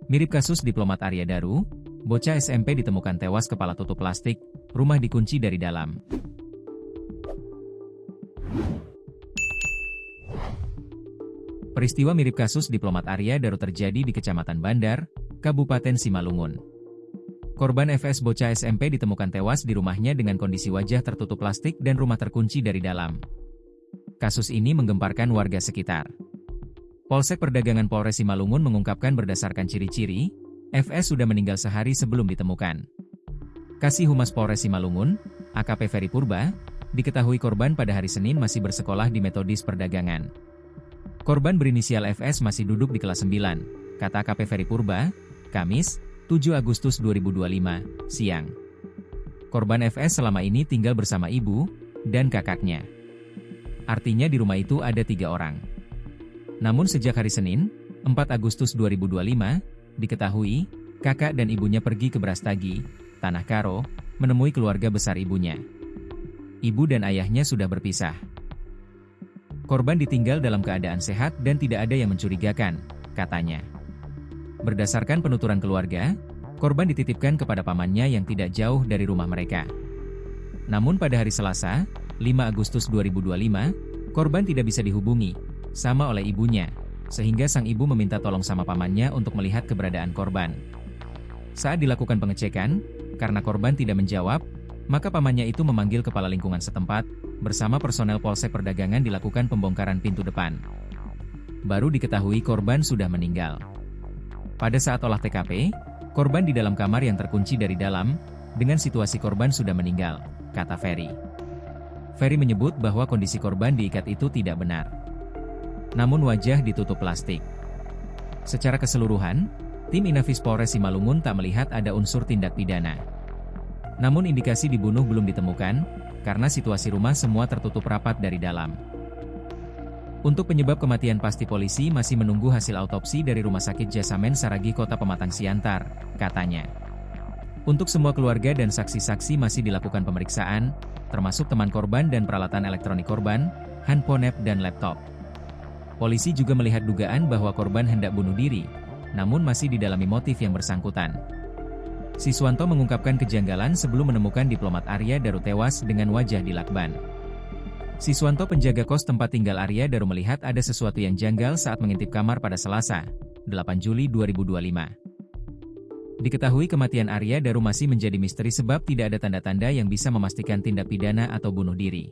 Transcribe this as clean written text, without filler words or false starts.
Mirip kasus diplomat Arya Daru, bocah SMP ditemukan tewas kepala tutup plastik, rumah dikunci dari dalam. Peristiwa mirip kasus diplomat Arya Daru terjadi di Kecamatan Bandar, Kabupaten Simalungun. Korban FS bocah SMP ditemukan tewas di rumahnya dengan kondisi wajah tertutup plastik dan rumah terkunci dari dalam. Kasus ini menggemparkan warga sekitar. Polsek Perdagangan Polres Simalungun mengungkapkan berdasarkan ciri-ciri, FS sudah meninggal sehari sebelum ditemukan. Kasih Humas Polres Simalungun, AKP Ferry Purba, diketahui korban pada hari Senin masih bersekolah di Metodis Perdagangan. Korban berinisial FS masih duduk di kelas 9, kata AKP Ferry Purba, Kamis, 7 Agustus 2025, siang. Korban FS selama ini tinggal bersama ibu dan kakaknya. Artinya di rumah itu ada 3 orang. Namun sejak hari Senin, 4 Agustus 2025, diketahui, kakak dan ibunya pergi ke Brastagi, Tanah Karo, menemui keluarga besar ibunya. Ibu dan ayahnya sudah berpisah. Korban ditinggal dalam keadaan sehat dan tidak ada yang mencurigakan, katanya. Berdasarkan penuturan keluarga, korban dititipkan kepada pamannya yang tidak jauh dari rumah mereka. Namun pada hari Selasa, 5 Agustus 2025, korban tidak bisa dihubungi sama oleh ibunya, sehingga sang ibu meminta tolong sama pamannya untuk melihat keberadaan korban. Saat dilakukan pengecekan, karena korban tidak menjawab, maka pamannya itu memanggil kepala lingkungan setempat, bersama personel Polsek Perdagangan dilakukan pembongkaran pintu depan. Baru diketahui korban sudah meninggal. Pada saat olah TKP, korban di dalam kamar yang terkunci dari dalam, dengan situasi korban sudah meninggal, kata Ferry. Ferry menyebut bahwa kondisi korban diikat itu tidak benar. Namun wajah ditutup plastik. Secara keseluruhan, tim Inafis Polres Simalungun tak melihat ada unsur tindak pidana. Namun indikasi dibunuh belum ditemukan, karena situasi rumah semua tertutup rapat dari dalam. Untuk penyebab kematian pasti polisi masih menunggu hasil autopsi dari Rumah Sakit Jasamen Saragi Kota Pematang Siantar, katanya. Untuk semua keluarga dan saksi-saksi masih dilakukan pemeriksaan, termasuk teman korban dan peralatan elektronik korban, handphone dan laptop. Polisi juga melihat dugaan bahwa korban hendak bunuh diri, namun masih didalami motif yang bersangkutan. Siswanto mengungkapkan kejanggalan sebelum menemukan diplomat Arya Daru tewas dengan wajah dilakban. Siswanto penjaga kos tempat tinggal Arya Daru melihat ada sesuatu yang janggal saat mengintip kamar pada Selasa, 8 Juli 2025. Diketahui kematian Arya Daru masih menjadi misteri sebab tidak ada tanda-tanda yang bisa memastikan tindak pidana atau bunuh diri.